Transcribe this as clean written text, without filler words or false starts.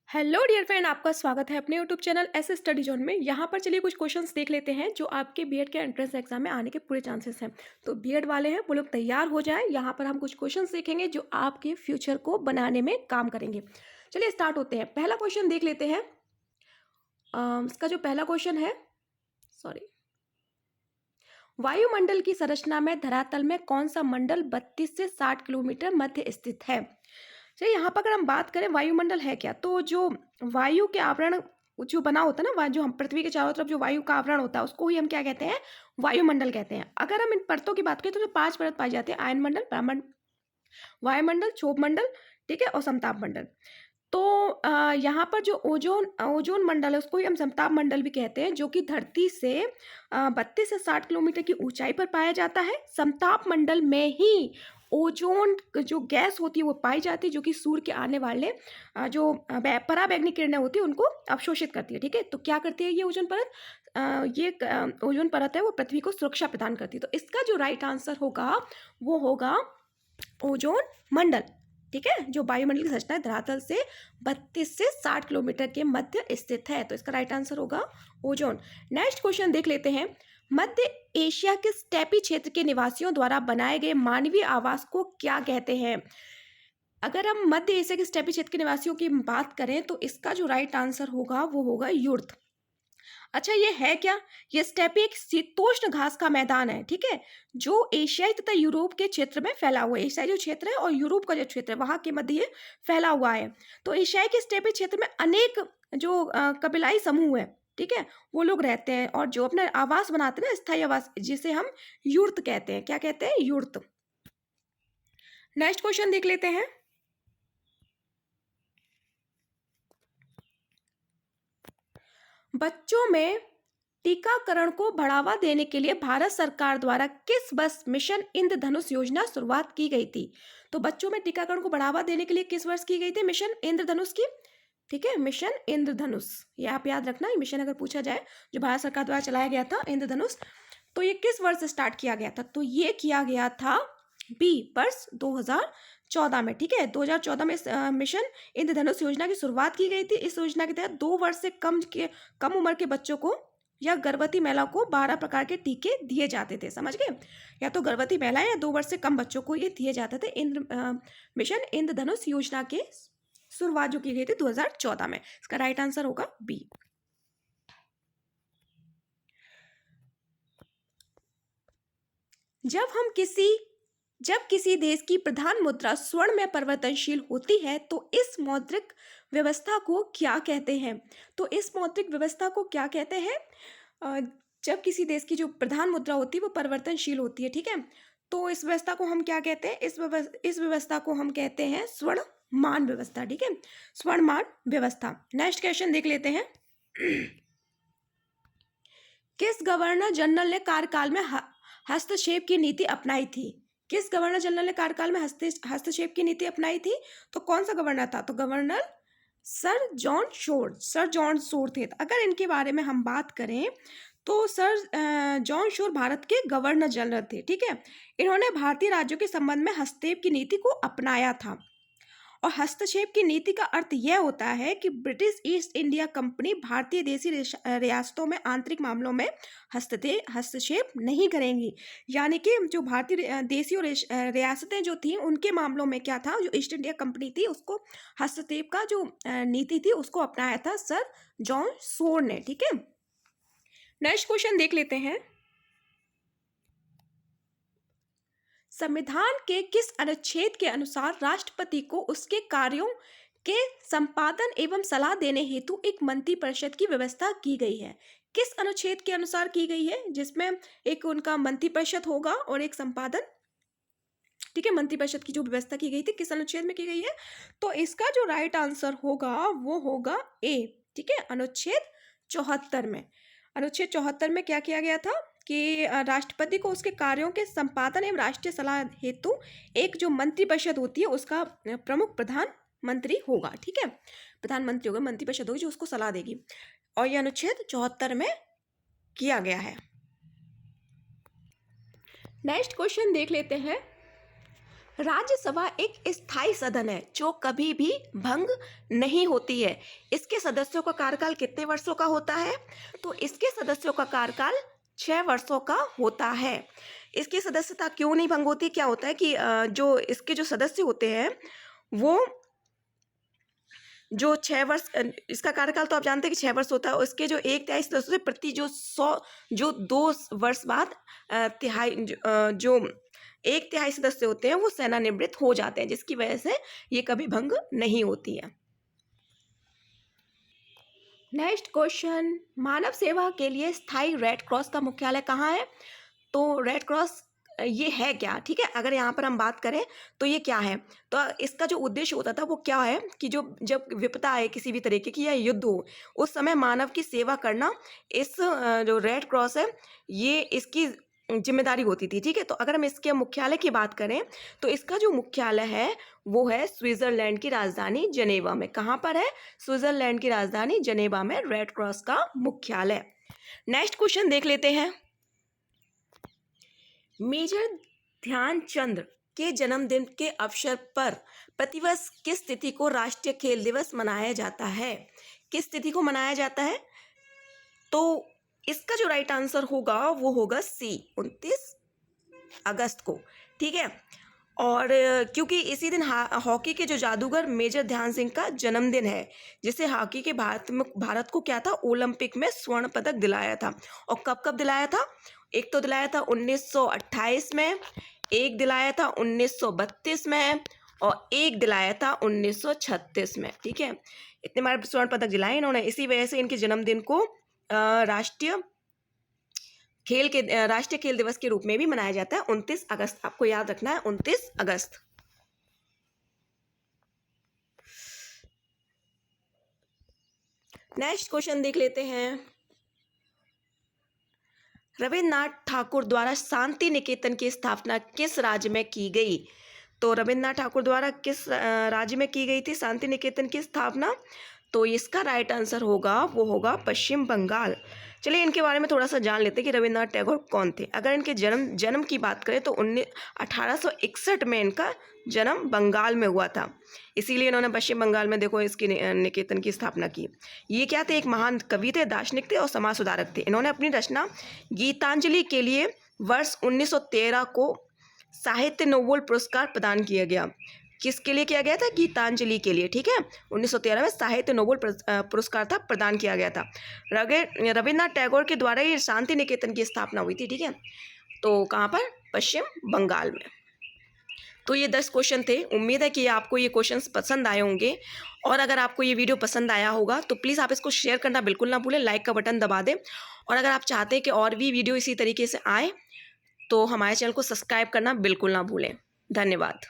Hello dear friend, आपका स्वागत है अपने यूट्यूब चैनल ऐसे स्टडी जोन में। यहाँ पर चलिए कुछ क्वेश्चंस देख लेते हैं जो आपके बीएड के एंट्रेंस एग्जाम में आने के पूरे चांसेस हैं। तो बीएड वाले हैं वो लोग तैयार हो जाएं। यहाँ पर हम कुछ क्वेश्चंस देखेंगे जो आपके फ्यूचर को बनाने में काम करेंगे। चलिए स्टार्ट होते हैं। पहला क्वेश्चन देख लेते हैं। इसका जो पहला क्वेश्चन है, सॉरी, वायुमंडल की संरचना में धरातल में कौन सा मंडल 32 से 60 किलोमीटर मध्य स्थित है? चलिए यहाँ पर अगर हम बात करें वायुमंडल है क्या, तो जो वायु के आवरण जो बना होता है ना, जो हम पृथ्वी के चारों तरफ जो वायु का आवरण होता है उसको ही हम क्या कहते हैं? वायुमंडल कहते हैं। अगर हम इन परतों की बात करें तो जो 5 परत पाई जाती है, आयन मंडल, ब्रह्मंड, वायुमंडल, क्षोभ मंडल, ठीक है, और समताप मंडल। तो यहाँ पर जो ओजोन ओजोन मंडल है उसको ही हम समताप मंडल भी कहते हैं, जो कि धरती से 32 से 60 किलोमीटर की ऊंचाई पर पाया जाता है। समताप मंडल में ही ओजोन जो गैस होती है वो पाई जाती है, जो कि सूर्य के आने वाले जो पराबैंगनी किरणें होती है उनको अवशोषित करती है। ठीक है, तो क्या करती है ये ओजोन परत? ओजोन परत है वो पृथ्वी को सुरक्षा प्रदान करती है। तो इसका जो राइट आंसर होगा वो होगा ओजोन मंडल। ठीक है, जो वायुमंडल की संरचना है धरातल से 32 से 60 किलोमीटर के मध्य स्थित है। तो इसका राइट आंसर होगा ओजोन। नेक्स्ट क्वेश्चन देख लेते हैं। मध्य एशिया के स्टेपी क्षेत्र के निवासियों द्वारा बनाए गए मानवीय आवास को क्या कहते हैं? अगर हम मध्य एशिया के स्टेपी क्षेत्र के निवासियों की बात करें तो इसका जो राइट आंसर होगा वो होगा युर्थ। अच्छा, ये है क्या? ये स्टेपी एक शीतोष्ण घास का मैदान है, ठीक है, जो एशियाई तथा यूरोप के क्षेत्र में फैला हुआ है। एशियाई जो क्षेत्र है और यूरोप का जो क्षेत्र है वहां के मध्य ये फैला हुआ है। तो एशियाई के स्टेपी क्षेत्र में अनेक जो कबीलाई समूह है, ठीक है, वो लोग रहते हैं और जो अपना आवास बनाते हैं ना, स्थायी आवास, जिसे हम यूर्त कहते हैं। क्या कहते हैं? यूर्त। नेक्स्ट क्वेश्चन देख लेते हैं। बच्चों में टीकाकरण को बढ़ावा देने के लिए भारत सरकार द्वारा किस वर्ष मिशन इंद्रधनुष योजना शुरुआत की गई थी? तो बच्चों में टीकाकरण को बढ़ावा देने के लिए किस वर्ष की गई थी मिशन इंद्रधनुष की? ठीक है, मिशन इंद्रधनुष, ये आप याद रखना। ये मिशन अगर पूछा जाए जो भारत सरकार द्वारा चलाया गया था इंद्रधनुष, तो ये किस वर्ष स्टार्ट किया गया था? तो ये किया गया था बी वर्ष 2014 में। ठीक है, 2014 में मिशन इंद्रधनुष योजना की शुरुआत की गई थी। इस योजना के तहत 2 वर्ष से कम उम्र के बच्चों को या गर्भवती महिला को 12 प्रकार के टीके दिए जाते थे। समझ गए? या तो गर्भवती महिला या 2 वर्ष से कम बच्चों को ये दिए जाते थे। मिशन इंद्रधनुष योजना के शुरुआत जो की गई थी 2014 में। इसका राइट आंसर होगा बी। जब किसी देश की प्रधान मुद्रा स्वर्ण में परिवर्तनशील होती है तो इस मौद्रिक व्यवस्था को क्या कहते हैं? तो इस मौद्रिक व्यवस्था को क्या कहते हैं? जब किसी देश की जो प्रधान मुद्रा होती है वो परिवर्तनशील होती है, ठीक है, तो इस व्यवस्था को हम क्या कहते हैं? इस व्यवस्था को हम कहते हैं स्वर्ण मान व्यवस्था। ठीक है, स्वर्ण मान व्यवस्था। नेक्स्ट क्वेश्चन देख लेते हैं। किस गवर्नर जनरल ने कार्यकाल में हस्तक्षेप की नीति अपनाई थी? किस गवर्नर जनरल ने कार्यकाल में हस्तक्षेप की नीति अपनाई थी? तो कौन सा गवर्नर था? तो गवर्नर सर जॉन शोर थे। अगर इनके बारे में हम बात करें तो सर जॉन शोर भारत के गवर्नर जनरल थे। ठीक है, इन्होंने भारतीय राज्यों के संबंध में हस्तक्षेप की नीति को अपनाया था। और हस्तक्षेप की नीति का अर्थ यह होता है कि ब्रिटिश ईस्ट इंडिया कंपनी भारतीय देशी रियासतों में आंतरिक मामलों में हस्तक्षेप नहीं करेंगी। यानी कि जो भारतीय देशी और रियासतें जो थी उनके मामलों में क्या था, जो ईस्ट इंडिया कंपनी थी उसको हस्तक्षेप का जो नीति थी उसको अपनाया था सर जॉन शोर ने। ठीक है, नेक्स्ट क्वेश्चन देख लेते हैं। संविधान के किस अनुच्छेद के अनुसार राष्ट्रपति को उसके कार्यों के संपादन एवं सलाह देने हेतु एक मंत्रिपरिषद की व्यवस्था की गई है? किस अनुच्छेद के अनुसार की गई है, जिसमें एक उनका मंत्रिपरिषद होगा और एक संपादन? ठीक है, मंत्रिपरिषद की जो व्यवस्था की गई थी किस अनुच्छेद में की गई है? तो इसका जो राइट आंसर होगा वो होगा ए। ठीक है, अनुच्छेद 74 में। अनुच्छेद 74 में क्या किया गया था कि राष्ट्रपति को उसके कार्यों के संपादन एवं राष्ट्रीय सलाह हेतु एक जो मंत्रिपरिषद होती है उसका प्रमुख प्रधानमंत्री होगा। ठीक है, प्रधानमंत्री होगा, मंत्रिपरिषद होगी जो उसको सलाह देगी। और यह अनुच्छेद 74 में किया गया है। नेक्स्ट क्वेश्चन देख लेते हैं। राज्यसभा एक स्थायी सदन है जो कभी भी भंग नहीं होती है। इसके सदस्यों का कार्यकाल कितने वर्षों का होता है? तो इसके सदस्यों का कार्यकाल 6 वर्षों का होता है। इसकी सदस्यता क्यों नहीं भंग होती? क्या होता है कि जो इसके जो सदस्य होते हैं वो जो 6 वर्ष इसका कार्यकाल तो आप जानते हैं कि 6 वर्ष होता है और इसके जो 1/3 सदस्यों से प्रति जो 2 वर्ष बाद जो 1/3 सदस्य होते हैं वो सेवानिवृत्त हो जाते हैं, जिसकी वजह से ये कभी भंग नहीं होती है। नेक्स्ट क्वेश्चन, मानव सेवा के लिए स्थायी रेड क्रॉस का मुख्यालय कहाँ है? तो रेड क्रॉस ये है क्या? ठीक है, अगर यहाँ पर हम बात करें तो ये क्या है? तो इसका जो उद्देश्य होता था वो क्या है कि जो जब विपदा आए किसी भी तरीके की या युद्ध हो, उस समय मानव की सेवा करना इस जो रेड क्रॉस है ये इसकी जिम्मेदारी होती थी। ठीक है, तो अगर हम इसके मुख्यालय की बात करें तो इसका जो मुख्यालय है वो है स्विट्जरलैंड की राजधानी जनेवा में। कहाँ पर है? स्विट्जरलैंड की राजधानी जनेवा में रेड क्रॉस का मुख्यालय। नेक्स्ट क्वेश्चन देख लेते हैं। मेजर ध्यानचंद के जन्मदिन के अवसर पर प्रतिवर्ष किस तिथि को राष्ट्रीय खेल दिवस मनाया जाता है? किस तिथि को मनाया जाता है? तो इसका जो राइट आंसर होगा वो होगा सी, 29 अगस्त को। ठीक है, और क्योंकि इसी दिन हॉकी के जो जादूगर मेजर ध्यान सिंह का जन्मदिन है, जिसे हॉकी के भारत को क्या था, ओलंपिक में स्वर्ण पदक दिलाया था। और कब कब दिलाया था? एक तो दिलाया था 1928 में, एक दिलाया था 1932 में और एक दिलाया था 1936 में। ठीक है, इतने बार स्वर्ण पदक दिलाए इन्होंने, इसी वजह से इनके जन्मदिन को राष्ट्रीय खेल दिवस के रूप में भी मनाया जाता है। 29 अगस्त आपको याद रखना है, 29 अगस्त। नेक्स्ट क्वेश्चन देख लेते हैं। रविन्द्रनाथ ठाकुर द्वारा शांति निकेतन की स्थापना किस राज्य में की गई? तो रविन्द्रनाथ ठाकुर द्वारा किस राज्य में की गई थी शांति निकेतन की स्थापना? तो इसका राइट आंसर होगा वो होगा पश्चिम बंगाल। चलिए इनके बारे में थोड़ा सा जान लेते हैं कि रविन्द्रनाथ टैगोर कौन थे। अगर इनके जन्म की बात करें तो 1861 में इनका जन्म बंगाल में हुआ था, इसीलिए इन्होंने पश्चिम बंगाल में देखो इसकी निकेतन की स्थापना की। ये क्या थे? एक महान कवि थे, दार्शनिक थे और समाज सुधारक थे। इन्होंने अपनी रचना गीतांजलि के लिए वर्ष 1913 को साहित्य नोबेल पुरस्कार प्रदान किया गया। किसके लिए किया गया था? गीतांजलि के लिए। ठीक है, 1913 में साहित्य नोबेल पुरस्कार था प्रदान किया गया था। रविन्द्रनाथ टैगोर के द्वारा ये शांति निकेतन की स्थापना हुई थी। ठीक है, तो कहाँ पर? पश्चिम बंगाल में। तो ये 10 क्वेश्चन थे। उम्मीद है कि आपको ये क्वेश्चंस पसंद आए होंगे, और अगर आपको ये वीडियो पसंद आया होगा तो प्लीज़ आप इसको शेयर करना बिल्कुल ना भूलें, लाइक का बटन दबा दें। और अगर आप चाहते हैं कि और भी वीडियो इसी तरीके से आए तो हमारे चैनल को सब्सक्राइब करना बिल्कुल ना भूलें। धन्यवाद।